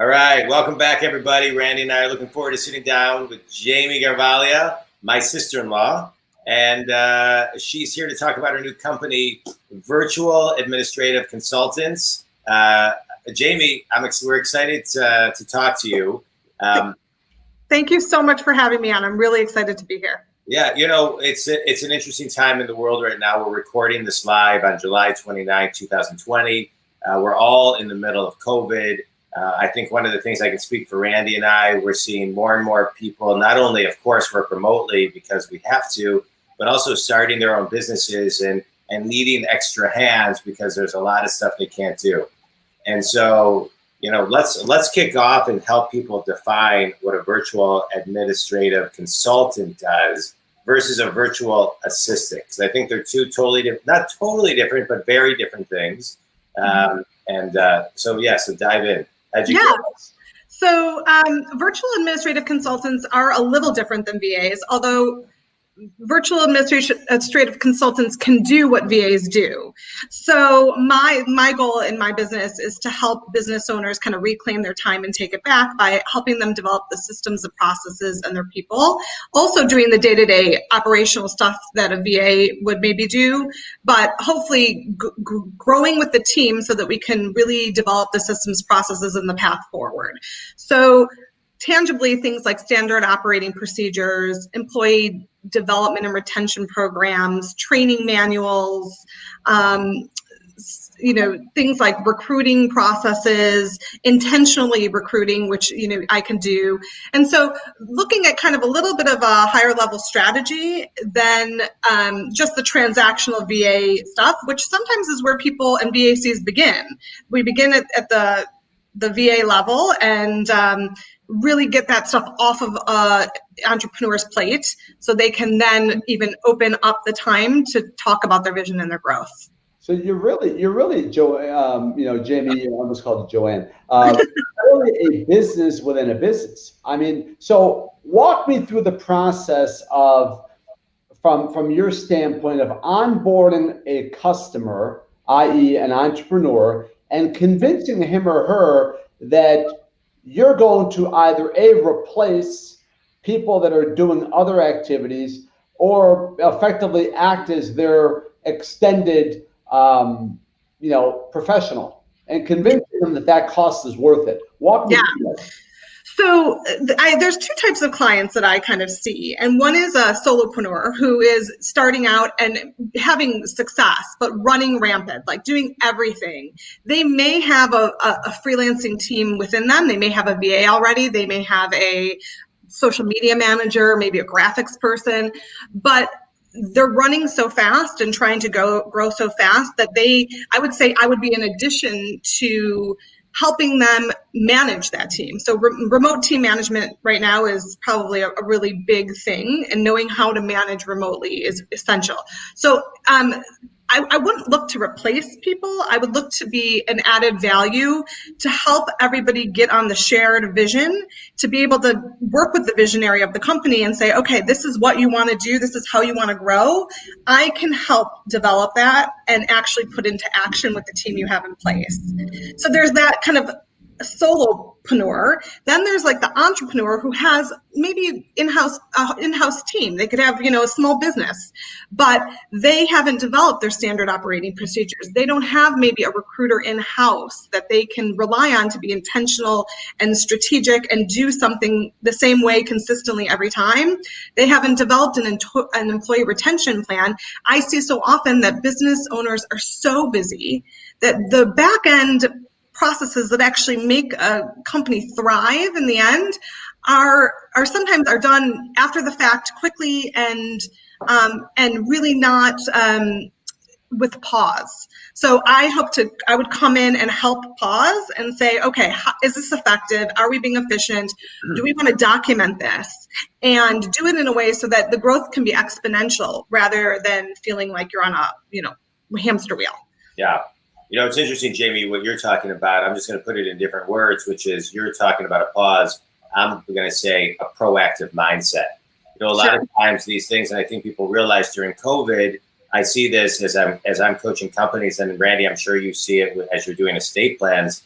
All right, welcome back, everybody. Randy and I are looking forward to sitting down with Jamie Garavaglia, my sister-in-law, and she's here to talk about her new company, Virtual Administrative Consultants. Jamie, we're excited to talk to you. Thank you so much for having me on. I'm really excited to be here. Yeah, it's an interesting time in the world right now. We're recording this live on July 29, 2020. We're all in the middle of COVID. I think one of the things I can speak for Randy and I, we're seeing more and more people, not only, of course, work remotely because we have to, but also starting their own businesses and needing extra hands because there's a lot of stuff they can't do. And so, let's kick off and help people define what a virtual administrative consultant does versus a virtual assistant. Because I think they're two not totally different, but very different things. So dive in. So virtual administrative consultants are a little different than VAs, although virtual administrative consultants can do what VAs do. So my goal in my business is to help business owners kind of reclaim their time and take it back by helping them develop the systems, the processes, and their people. Also doing the day-to-day operational stuff that a VA would maybe do, but hopefully growing with the team so that we can really develop the systems, processes, and the path forward. So tangibly, things like standard operating procedures, employee development and retention programs, training manuals, things like recruiting processes, intentionally recruiting, which, I can do. And so looking at kind of a little bit of a higher level strategy than just the transactional VA stuff, which sometimes is where people and VACs begin. We begin at the VA level and really get that stuff off of entrepreneur's plate so they can then even open up the time to talk about their vision and their growth. So you're really, Jamie, I almost called you Joanne, really a business within a business. So walk me through the process of, from your standpoint of onboarding a customer, i.e. an entrepreneur, and convincing him or her that you're going to either replace people that are doing other activities or effectively act as their extended, professional, and convincing them that cost is worth it. Walk me through that. So there's two types of clients that I kind of see. And one is a solopreneur who is starting out and having success, but running rampant, like doing everything. They may have a freelancing team within them. They may have a VA already. They may have a social media manager, maybe a graphics person, but they're running so fast and trying to grow so fast that I would say I would be an addition to helping them manage that team. So remote team management right now is probably a really big thing, and knowing how to manage remotely is essential. So I wouldn't look to replace people. I would look to be an added value to help everybody get on the shared vision, to be able to work with the visionary of the company and say, okay, this is what you want to do. This is how you want to grow. I can help develop that and actually put into action with the team you have in place. So there's that kind of a solopreneur. Then there's like the entrepreneur who has maybe in-house team. They could have, a small business, but they haven't developed their standard operating procedures. They don't have maybe a recruiter in-house that they can rely on to be intentional and strategic and do something the same way consistently every time. They haven't developed an employee retention plan. I see so often that business owners are so busy that the back end processes that actually make a company thrive in the end are sometimes done after the fact quickly and really not with pause. So I would come in and help pause and say, okay, is this effective? Are we being efficient? Do we want to document this and do it in a way so that the growth can be exponential rather than feeling like you're on a hamster wheel? Yeah. It's interesting, Jamie, what you're talking about. I'm just going to put it in different words, which is you're talking about a pause. I'm going to say a proactive mindset. A lot of times these things, and I think people realize during COVID, I see this as I'm coaching companies, and Randy, I'm sure you see it as you're doing estate plans.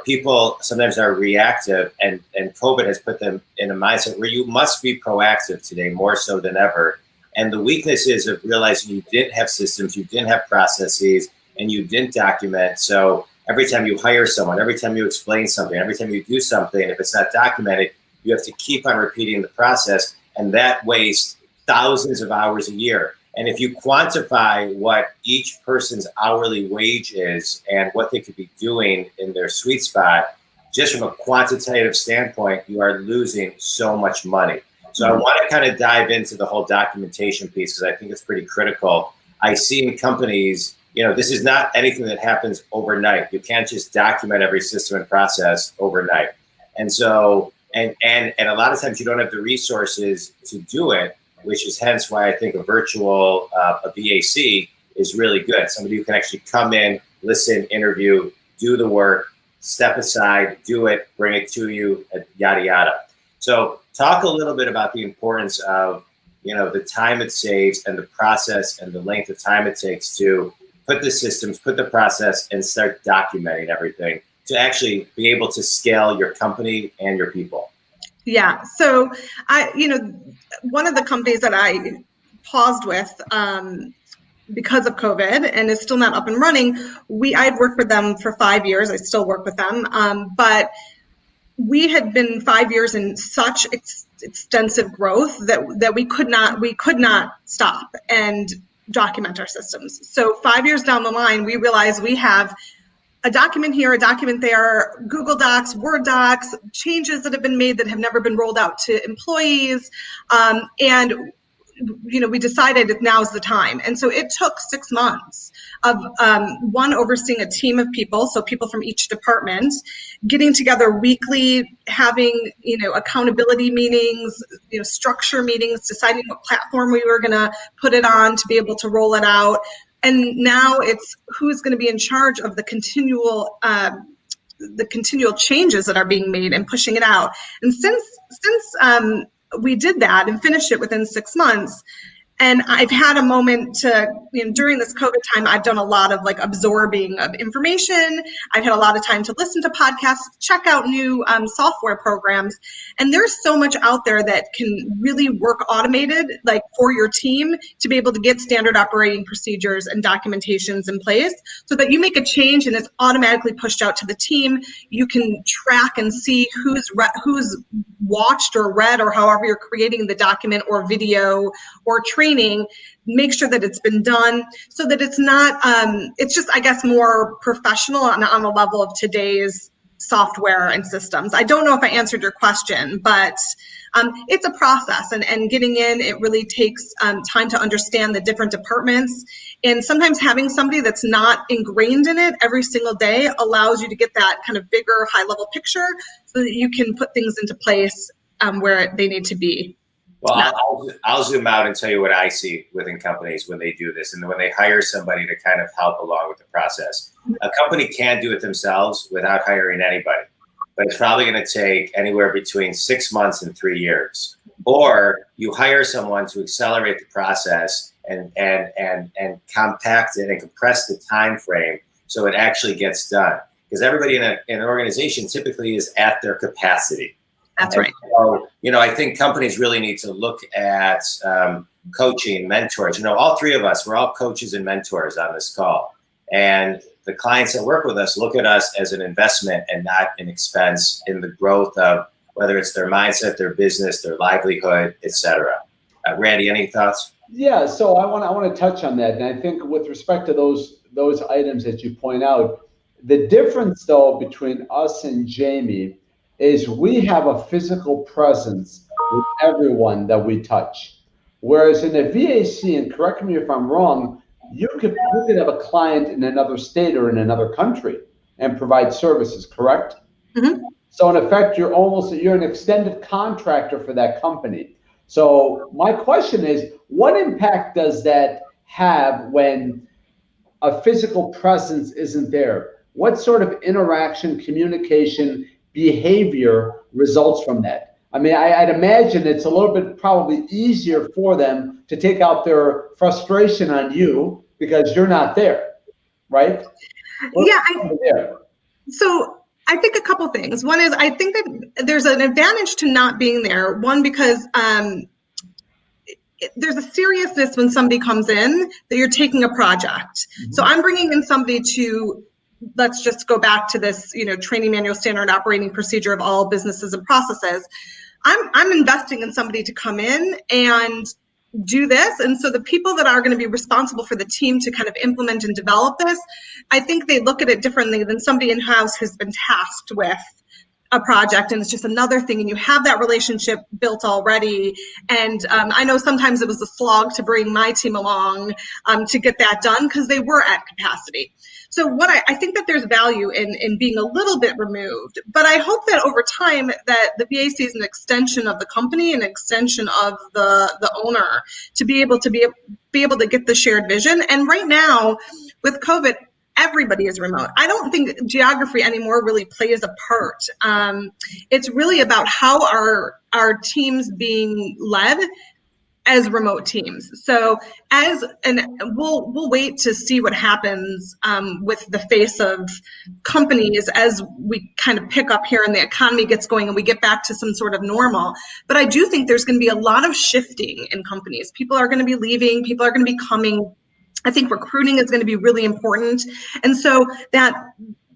people sometimes are reactive, and COVID has put them in a mindset where you must be proactive today more so than ever. And the weakness is of realizing you didn't have systems, you didn't have processes, and you didn't document. So every time you hire someone, every time you explain something, every time you do something, if it's not documented, you have to keep on repeating the process, and that wastes thousands of hours a year. And if you quantify what each person's hourly wage is and what they could be doing in their sweet spot, just from a quantitative standpoint, you are losing so much money. So I want to kind of dive into the whole documentation piece because I think it's pretty critical. I see in companies, this is not anything that happens overnight. You can't just document every system and process overnight. And so, and a lot of times you don't have the resources to do it, which is hence why I think a virtual a VAC is really good. Somebody who can actually come in, listen, interview, do the work, step aside, do it, bring it to you, yada, yada. So talk a little bit about the importance of, the time it saves and the process and the length of time it takes to put the systems, put the process, and start documenting everything to actually be able to scale your company and your people. Yeah. So one of the companies that I paused with because of COVID and is still not up and running, I'd worked with them for 5 years. I still work with them. But we had been 5 years in such extensive growth that we could not stop and document our systems. So 5 years down the line, we realized we have a document here, a document there, Google Docs, Word docs, changes that have been made that have never been rolled out to employees. And we decided that now's the time. And so it took 6 months of one, overseeing a team of people, so people from each department, getting together weekly, having, accountability meetings, structure meetings, deciding what platform we were going to put it on to be able to roll it out. And now it's who's going to be in charge of the continual changes that are being made and pushing it out. And since we did that and finished it within 6 months, and I've had a moment to, during this COVID time, I've done a lot of absorbing of information. I've had a lot of time to listen to podcasts, check out new software programs. And there's so much out there that can really work automated, for your team to be able to get standard operating procedures and documentations in place so that you make a change and it's automatically pushed out to the team. You can track and see who's watched or read or however you're creating the document or video or training, make sure that it's been done so that it's not, it's just, I guess, more professional on the level of today's software and systems. I don't know if I answered your question, but it's a process and getting in, it really takes time to understand the different departments. And sometimes having somebody that's not ingrained in it every single day allows you to get that kind of bigger, high level picture so that you can put things into place where they need to be. Well, I'll zoom out and tell you what I see within companies when they do this and when they hire somebody to kind of help along with the process. A company can't do it themselves without hiring anybody, but it's probably going to take anywhere between 6 months and 3 years. Or you hire someone to accelerate the process and compact it and compress the time frame so it actually gets done. Because everybody in an organization typically is at their capacity. That's right. So, I think companies really need to look at coaching, mentors. All three of us, we're all coaches and mentors on this call. And the clients that work with us look at us as an investment and not an expense in the growth of whether it's their mindset, their business, their livelihood, et cetera. Randy, any thoughts? Yeah, so I want to touch on that. And I think with respect to those items that you point out, the difference, though, between us and Jamie is we have a physical presence with everyone that we touch. Whereas in a VAC, and correct me if I'm wrong, you could have a client in another state or in another country and provide services, correct? Mm-hmm. So in effect, you're an extended contractor for that company. So my question is, what impact does that have when a physical presence isn't there? What sort of interaction, communication, behavior results from that? I mean, I'd imagine it's a little bit probably easier for them to take out their frustration on you because you're not there, right? So I think a couple things. One is I think that there's an advantage to not being there. One, because there's a seriousness when somebody comes in that you're taking a project. So I'm bringing in somebody to, let's just go back to this, training manual standard operating procedure of all businesses and processes. I'm investing in somebody to come in and do this. And so the people that are going to be responsible for the team to kind of implement and develop this, I think they look at it differently than somebody in-house who's been tasked with a project and it's just another thing, and you have that relationship built already. And I know sometimes it was a slog to bring my team along to get that done because they were at capacity. So what I think that there's value in being a little bit removed, but I hope that over time that the VAC is an extension of the company, an extension of the owner, to be able to get the shared vision. And right now with COVID, everybody is remote. I don't think geography anymore really plays a part. It's really about how our teams being led as remote teams. So we'll wait to see what happens with the face of companies as we kind of pick up here and the economy gets going and we get back to some sort of normal. But I do think there's going to be a lot of shifting in companies. People are going to be leaving, people are going to be coming. I think recruiting is going to be really important. And so that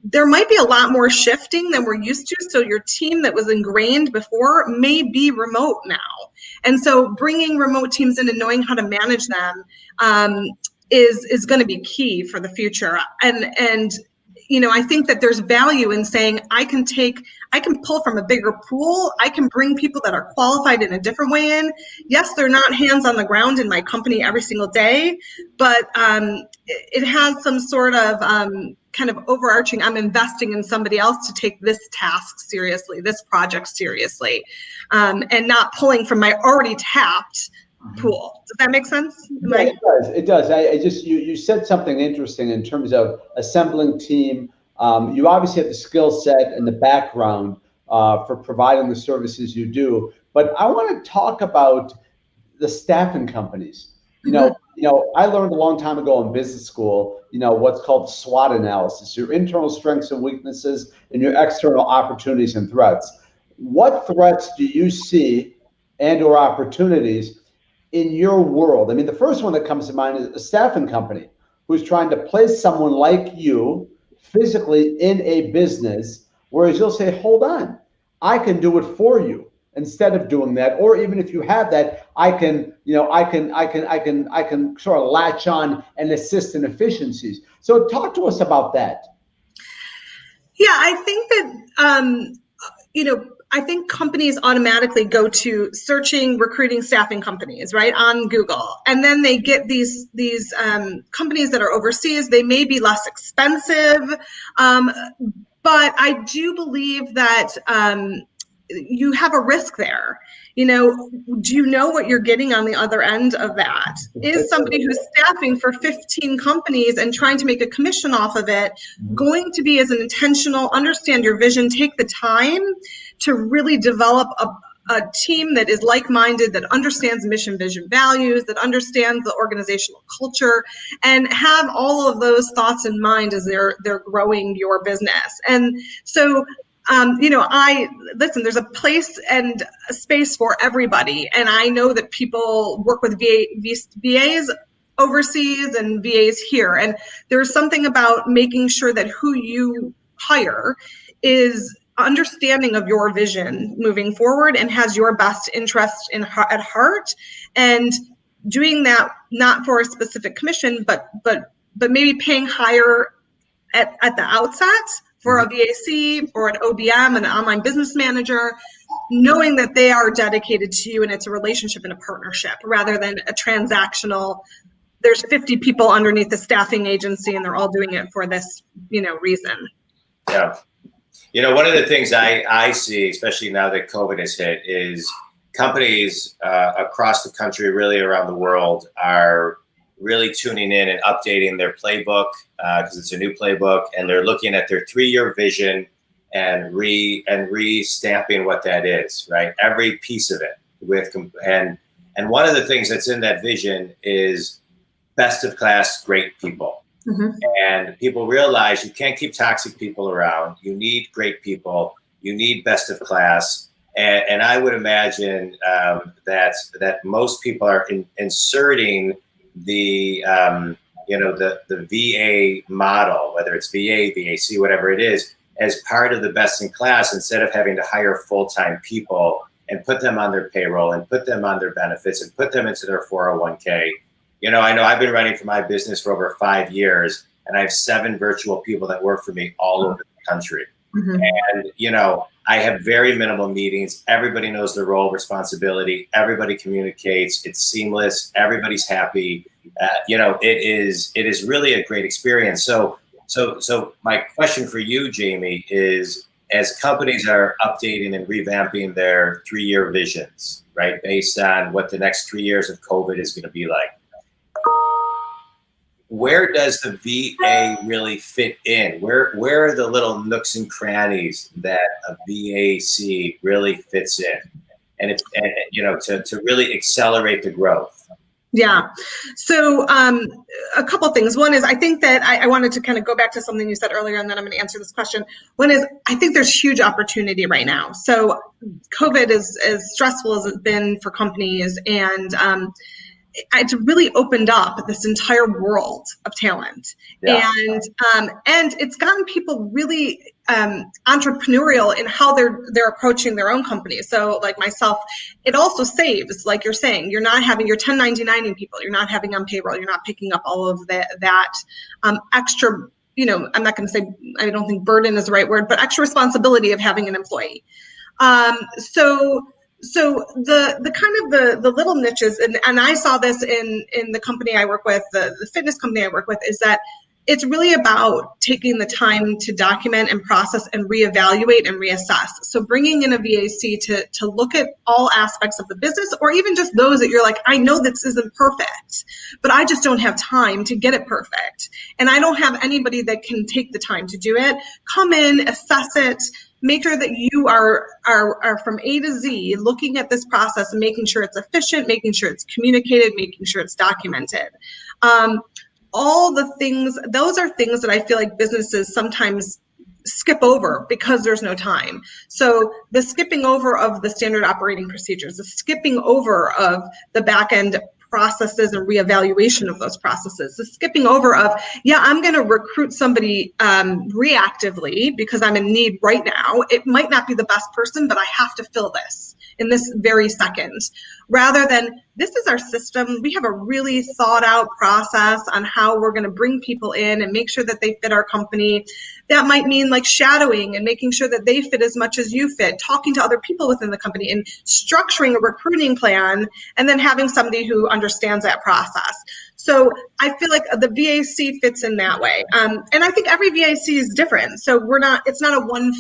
there might be a lot more shifting than we're used to. So your team that was ingrained before may be remote now. And so bringing remote teams in and knowing how to manage them is going to be key for the future. And I think that there's value in saying I can pull from a bigger pool. I can bring people that are qualified in a different way in. Yes, they're not hands on the ground in my company every single day, but it has some sort of kind of overarching, I'm investing in somebody else to take this task seriously, this project seriously, and not pulling from my already tapped pool. Does that make sense? Yeah, it does. I just, you said something interesting in terms of assembling team. You obviously have the skill set and the background for providing the services you do, but I want to talk about the staffing companies. I learned a long time ago in business school, what's called SWOT analysis, your internal strengths and weaknesses and your external opportunities and threats. What threats do you see and or opportunities in your world? I mean, the first one that comes to mind is a staffing company who's trying to place someone like you physically in a business, whereas you'll say, hold on, I can do it for you instead of doing that. Or even if you have that, I can sort of latch on and assist in efficiencies. So talk to us about that. Yeah, I think that, I think companies automatically go to searching, recruiting, staffing companies, right, on Google. And then they get these companies that are overseas. They may be less expensive, but I do believe that you have a risk there. Do you know what you're getting on the other end of that? Is somebody who's staffing for 15 companies and trying to make a commission off of it going to be as an intentional, understand your vision, take the time to really develop a team that is like-minded, that understands mission, vision, values, that understands the organizational culture, and have all of those thoughts in mind as they're growing your business? And so there's a place and a space for everybody. And I know that people work with VAs overseas and VAs here. And there's something about making sure that who you hire is understanding of your vision moving forward and has your best interest at heart, and doing that not for a specific commission, but maybe paying higher at the outset for a VAC or an OBM, an online business manager, knowing that they are dedicated to you and it's a relationship and a partnership rather than a transactional, there's 50 people underneath the staffing agency and they're all doing it for this, reason. Yeah. One of the things I see, especially now that COVID has hit, is companies across the country, really around the world, are really tuning in and updating their playbook because it's a new playbook, and they're looking at their 3-year vision and re-stamping what that is, right? Every piece of it and one of the things that's in that vision is best of class, great people. And people realize you can't keep toxic people around. You need great people. You need best of class. And I would imagine that most people are inserting the VA model, whether it's VA, VAC, whatever it is, as part of the best in class, instead of having to hire full-time people and put them on their payroll and put them on their benefits and put them into their 401k. I know I've been running for my business for over 5 years, and I have 7 virtual people that work for me all over the country. And, I have very minimal meetings. Everybody knows their role, responsibility. Everybody communicates. It's seamless. Everybody's happy. It is really a great experience. So my question for you, Jamie, is as companies are updating and revamping their 3-year visions, right, based on what the next 3 years of COVID is going to be like, where does the VA really fit in? Where are the little nooks and crannies that a VAC really fits in, and to really accelerate the growth? Yeah. So a couple things. One is I think that I wanted to kind of go back to something you said earlier, and then I'm going to answer this question. One is I think there's huge opportunity right now. So COVID is as stressful as it's been for companies, and it's really opened up this entire world of talent. Yeah. And it's gotten people really entrepreneurial in how they're approaching their own companies. So like myself, it also saves, like you're saying, you're 1099ing people, you're not having on payroll, you're not picking up all of that extra, I'm not going to say, I don't think burden is the right word, but extra responsibility of having an employee. So the kind of the little niches, and I saw this in the company I work with, the fitness company I work with, is that it's really about taking the time to document and process and reevaluate and reassess. So bringing in a VAC to look at all aspects of the business, or even just those that you're like, I know this isn't perfect, but I just don't have time to get it perfect. And I don't have anybody that can take the time to do it. Come in, assess it, make sure that you are from A to Z looking at this process and making sure it's efficient, making sure it's communicated, making sure it's documented. All the things, those are things that I feel like businesses sometimes skip over because there's no time. So the skipping over of the standard operating procedures, the skipping over of the back end processes and reevaluation of those processes, the skipping over of, I'm going to recruit somebody reactively because I'm in need right now. It might not be the best person, but I have to fill this in this very second, rather than this is our system. We have a really thought out process on how we're going to bring people in and make sure that they fit our company. That might mean like shadowing and making sure that they fit as much as you fit, talking to other people within the company and structuring a recruiting plan, and then having somebody who understands that process. So I feel like the VAC fits in that way. And I think every VAC is different. So it's not a one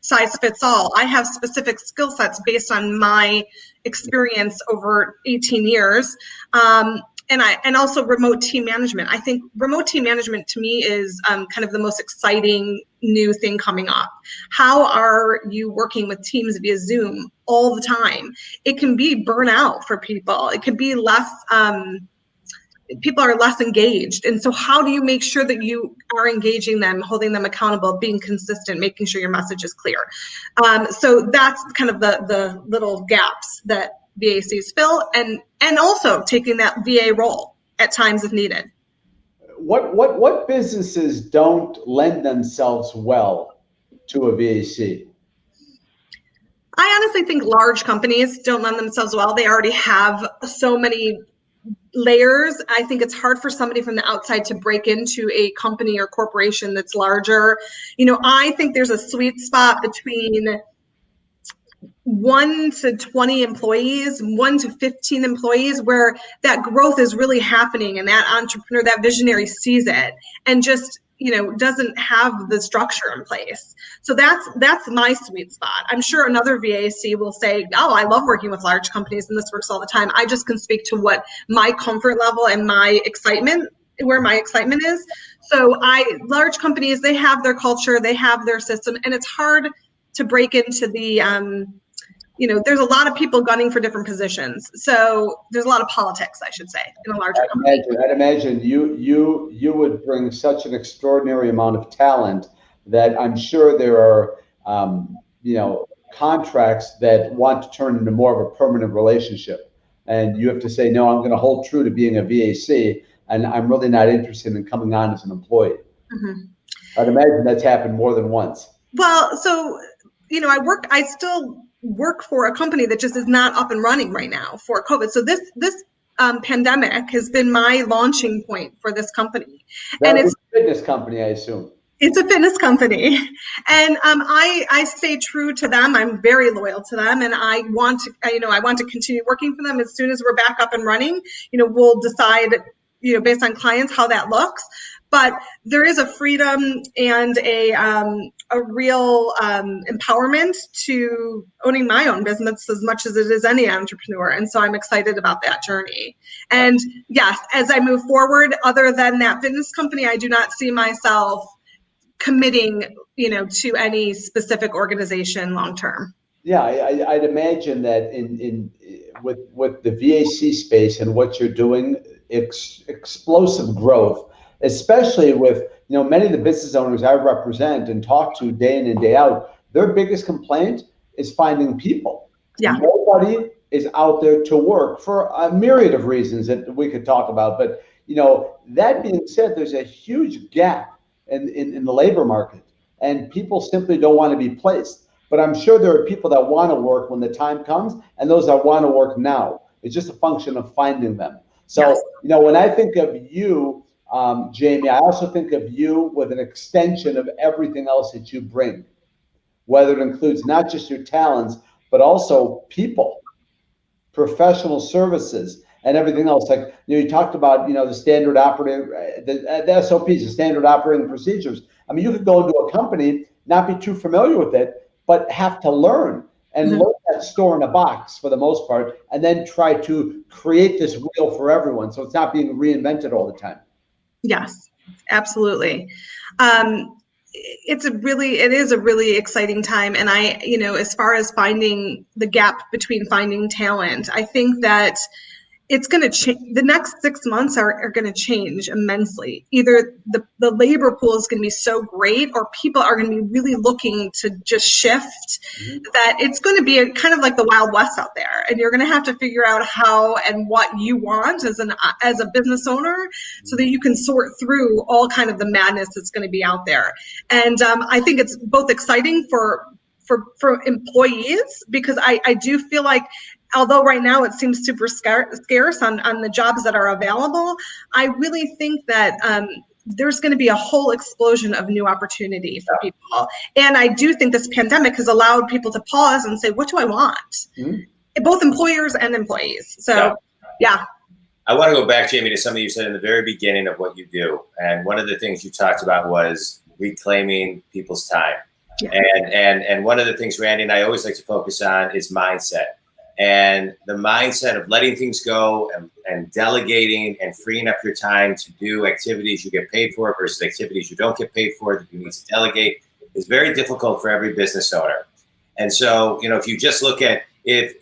size fits all. I have specific skill sets based on my experience over 18 years. And also remote team management. I think remote team management to me is kind of the most exciting new thing coming up. How are you working with teams via Zoom all the time? It can be burnout for people. It could be less, people are less engaged. And so how do you make sure that you are engaging them, holding them accountable, being consistent, making sure your message is clear? So that's kind of the little gaps that VACs fill, and also taking that VA role at times if needed. What businesses don't lend themselves well to a VAC? I honestly think large companies don't lend themselves well. They already have so many layers. I think it's hard for somebody from the outside to break into a company or corporation that's larger. I think there's a sweet spot between 1 to 20 employees, 1 to 15 employees, where that growth is really happening and that entrepreneur, that visionary sees it and just, doesn't have the structure in place. So that's my sweet spot. I'm sure another VAC will say, I love working with large companies and this works all the time. I just can speak to what my comfort level and where my excitement is. So large companies, they have their culture, they have their system, and it's hard to break into the there's a lot of people gunning for different positions. So there's a lot of politics, I should say, in a larger company. I'd imagine you would bring such an extraordinary amount of talent that I'm sure there are, contracts that want to turn into more of a permanent relationship. And you have to say, no, I'm going to hold true to being a VAC, and I'm really not interested in coming on as an employee. Mm-hmm. I'd imagine that's happened more than once. Well, so, I still work for a company that just is not up and running right now for COVID. So this pandemic has been my launching point for this company. And it's a fitness company, I assume. It's a fitness company, and I stay true to them. I'm very loyal to them, and I want to continue working for them. As soon as we're back up and running, we'll decide, based on clients, how that looks. But there is a freedom and a real empowerment to owning my own business as much as it is any entrepreneur. And so I'm excited about that journey. And yes, as I move forward, other than that fitness company, I do not see myself committing, to any specific organization long term. Yeah, I'd imagine that with the VAC space and what you're doing, explosive growth, especially with many of the business owners I represent and talk to day in and day out. Their biggest complaint is finding people. Yeah, nobody is out there to work for a myriad of reasons that we could talk about. But that being said, there's a huge gap in the labor market, and people simply don't want to be placed. But I'm sure there are people that want to work when the time comes, and those that want to work now. It's just a function of finding them. So, when I think of you, Jamie, I also think of you with an extension of everything else that you bring, whether it includes not just your talents, but also people, professional services, and everything else. Like, you talked about, the standard operating, the SOPs, the standard operating procedures. I mean, you could go into a company, not be too familiar with it, but have to learn and learn that store in a box for the most part, and then try to create this wheel for everyone. So it's not being reinvented all the time. Yes, absolutely. It is a really exciting time. And as far as finding the gap between finding talent, I think that it's going to change. The next 6 months are going to change immensely. Either the labor pool is going to be so great, or people are going to be really looking to just shift, that it's going to be kind of like the Wild West out there. And you're going to have to figure out how and what you want as a business owner, so that you can sort through all kind of the madness that's going to be out there. And I think it's both exciting for employees, because I do feel like, although right now it seems super scarce on the jobs that are available, I really think that there's going to be a whole explosion of new opportunity for people. And I do think this pandemic has allowed people to pause and say, what do I want? Both employers and employees. So, yeah. I want to go back, Jamie, to something you said in the very beginning of what you do. And one of the things you talked about was reclaiming people's time. Yeah. And one of the things Randy and I always like to focus on is mindset. And the mindset of letting things go and delegating and freeing up your time to do activities you get paid for versus activities you don't get paid for that you need to delegate is very difficult for every business owner. And so, if you just look at if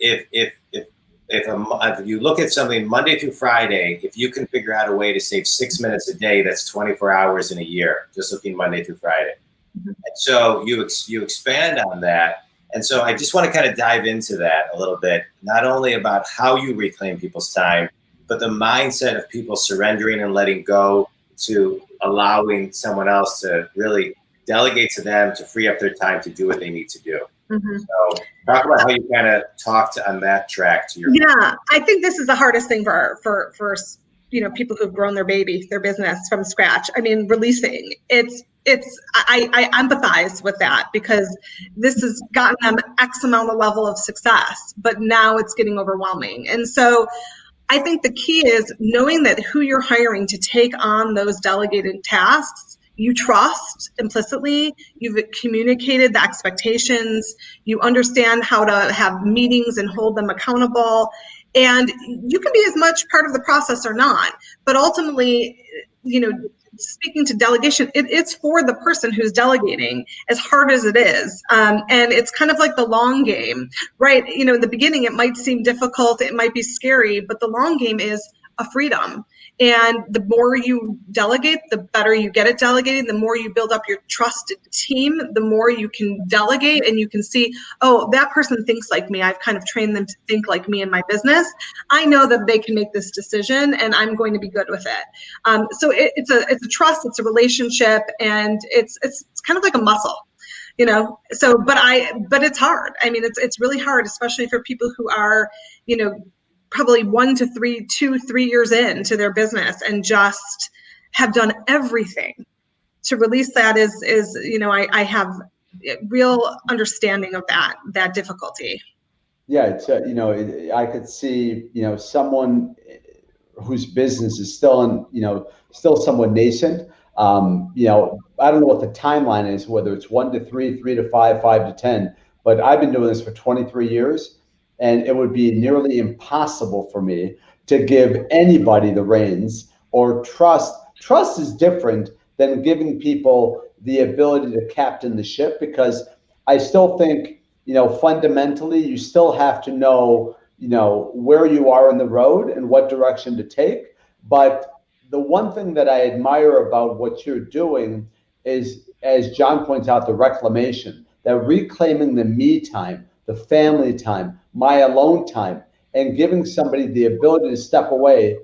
you look at something Monday through Friday, if you can figure out a way to save 6 minutes a day, that's 24 hours in a year, just looking Monday through Friday. And so you expand on that. And so I just want to kind of dive into that a little bit, not only about how you reclaim people's time, but the mindset of people surrendering and letting go to allowing someone else to really delegate to them to free up their time to do what they need to do. So talk about how you kind of talked on that track to your. Yeah, I think this is the hardest thing for people who've grown their business from scratch. I mean, releasing I empathize with that, because this has gotten them X amount of level of success, but now it's getting overwhelming. And so I think the key is knowing that who you're hiring to take on those delegated tasks, you trust implicitly, you've communicated the expectations, you understand how to have meetings and hold them accountable. And you can be as much part of the process or not, but ultimately, speaking to delegation, it's for the person who's delegating, as hard as it is. And it's kind of like the long game, right? You know, in the beginning, it might seem difficult, it might be scary, but the long game is a freedom. And the more you delegate, the better you get at delegating, the more you build up your trusted team, the more you can delegate and you can see, oh, that person thinks like me. I've kind of trained them to think like me in my business. I know that they can make this decision and I'm going to be good with it. So it's a trust, it's a relationship, and it's kind of like a muscle. You know, so but it's hard. I mean, it's really hard, especially for people who are, you know, probably 1 to 3 years into their business and just have done everything. To release that is, you know, I have real understanding of that difficulty. Yeah, it's you know, I could see, you know, someone whose business is still in, you know, still somewhat nascent. You know, I don't know what the timeline is, whether it's 1 to 3, 3 to 5, 5 to 10, but I've been doing this for 23 years. And it would be nearly impossible for me to give anybody the reins or trust. Trust is different than giving people the ability to captain the ship, because I still think, you know, fundamentally, you still have to know, you know, where you are in the road and what direction to take. But the one thing that I admire about what you're doing is, as John points out, the reclamation, that reclaiming the me time, the family time, my alone time, and giving somebody the ability to step away,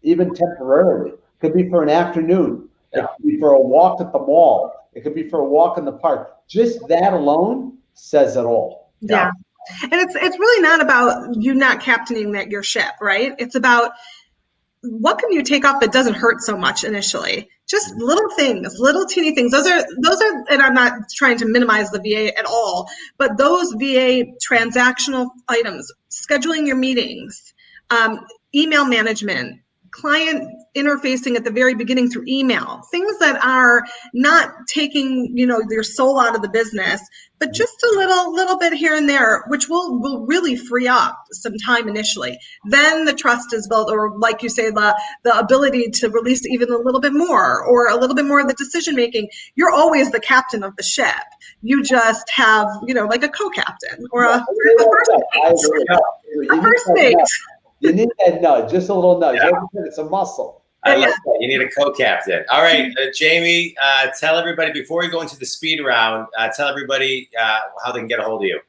even temporarily. It could be for an afternoon. It could be for a walk at the mall. It could be for a walk in the park. Just that alone says it all. Yeah. And it's really not about you not captaining your ship, right? It's about what can you take off that doesn't hurt so much initially? Just little things, little teeny things. Those are, and I'm not trying to minimize the VA at all, but those VA transactional items, scheduling your meetings, email management, client interfacing at the very beginning through email, things that are not taking, you know, your soul out of the business, but just a little bit here and there, which will really free up some time initially. Then the trust is built, or like you say, the ability to release even a little bit more, or a little bit more of the decision making. You're always the captain of the ship. You just have, you know, like a co-captain or a first mate. A first mate. You need that nudge, just a little nudge. Yeah. It's a muscle. I like that. You need a co-captain. All right, Jamie, tell everybody, before we go into the speed round, tell everybody how they can get a hold of you.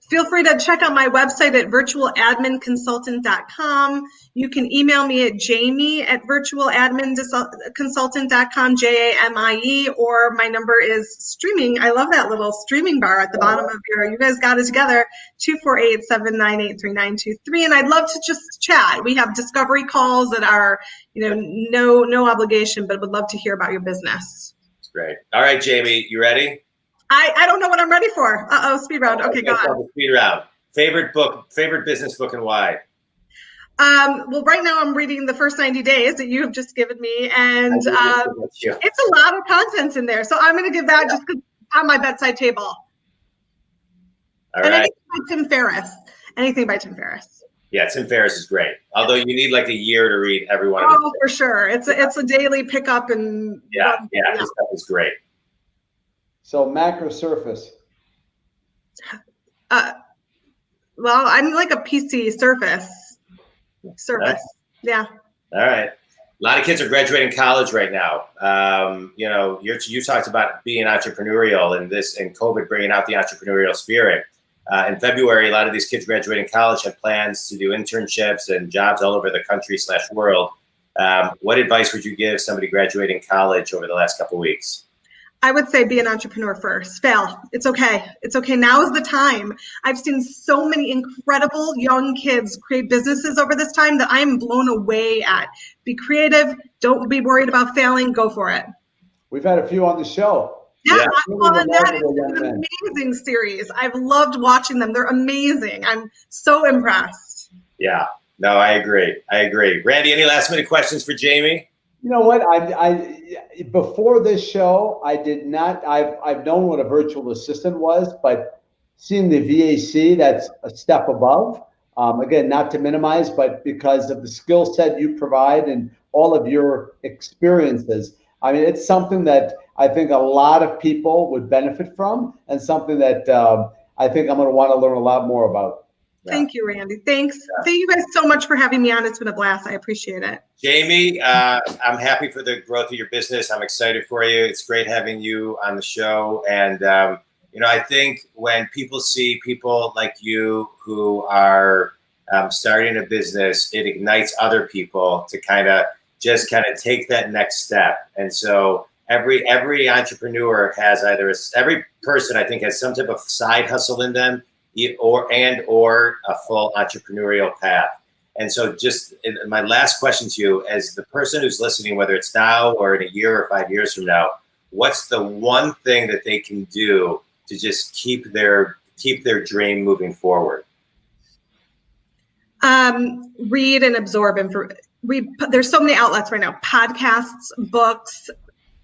Feel free to check out my website at virtualadminconsultant.com. You can email me at jamie@virtualadminconsultant.com, JAMIE, or my number is streaming. I love that little streaming bar at the bottom of you guys got it together, 248-798-3923. And I'd love to just chat. We have discovery calls that are, you know, no obligation, but would love to hear about your business. That's great. All right, Jamie, you ready? I don't know what I'm ready for. Speed round. Okay, go on. Speed round. Favorite book, favorite business book, and why? Well, right now I'm reading The First 90 Days that you have just given me, and it's a lot of content in there. So I'm going to give that just on my bedside table. All right. Anything by Tim Ferriss. Yeah, Tim Ferriss is great. Although you need like a year to read every one of them. Oh, for sure. It's a daily pickup, and this stuff is great. So Mac or Surface? Well, I'm like a PC Surface. Right. Yeah. All right. A lot of kids are graduating college right now. You know, you talked about being entrepreneurial and COVID bringing out the entrepreneurial spirit. In February, a lot of these kids graduating college had plans to do internships and jobs all over the country / world. What advice would you give somebody graduating college over the last couple of weeks? I would say be an entrepreneur first. Fail. It's okay. It's okay. Now is the time. I've seen so many incredible young kids create businesses over this time that I'm blown away at. Be creative. Don't be worried about failing. Go for it. We've had a few on the show. Yeah, that is an amazing series. I've loved watching them. They're amazing. I'm so impressed. Yeah. No, I agree. Randy, any last minute questions for Jamie? You know what? I before this show, I did not. I've known what a virtual assistant was, but seeing the VAC, that's a step above. Again, not to minimize, but because of the skill set you provide and all of your experiences. I mean, it's something that I think a lot of people would benefit from, and something that I think I'm going to want to learn a lot more about. Thank you, Randy. Thanks. Thank you guys so much for having me on. It's been a blast. I appreciate it. Jamie, I'm happy for the growth of your business. I'm excited for you. It's great having you on the show. And, I think when people see people like you who are starting a business, it ignites other people to kind of take that next step. And so every entrepreneur has every person I think has some type of side hustle in them, or a full entrepreneurial path. And so just my last question to you, as the person who's listening, whether it's now or in a year or 5 years from now, what's the one thing that they can do to just keep their dream moving forward? Read and absorb there's so many outlets right now, podcasts, books.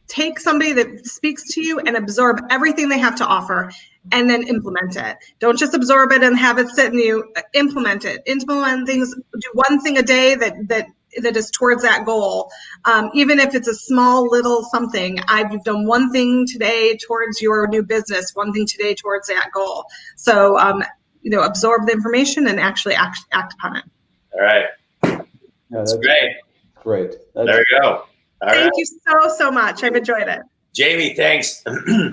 Take somebody that speaks to you and absorb everything they have to offer, and then implement it. Don't just absorb it and have it sit in you. Implement it. Implement things. Do one thing a day that is towards that goal. Even if it's a small little something. You've done one thing today towards your new business. One thing today towards that goal. So absorb the information and actually act upon it. All right. Yeah, that's great. Great. There we go. Thank you so much. I've enjoyed it. Jamie, thanks.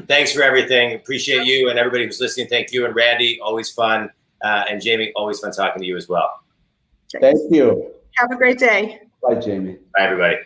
Thanks for everything. Appreciate you and everybody who's listening. Thank you. And Randy, always fun. And Jamie, always fun talking to you as well. Thank you. Have a great day. Bye, Jamie. Bye, everybody.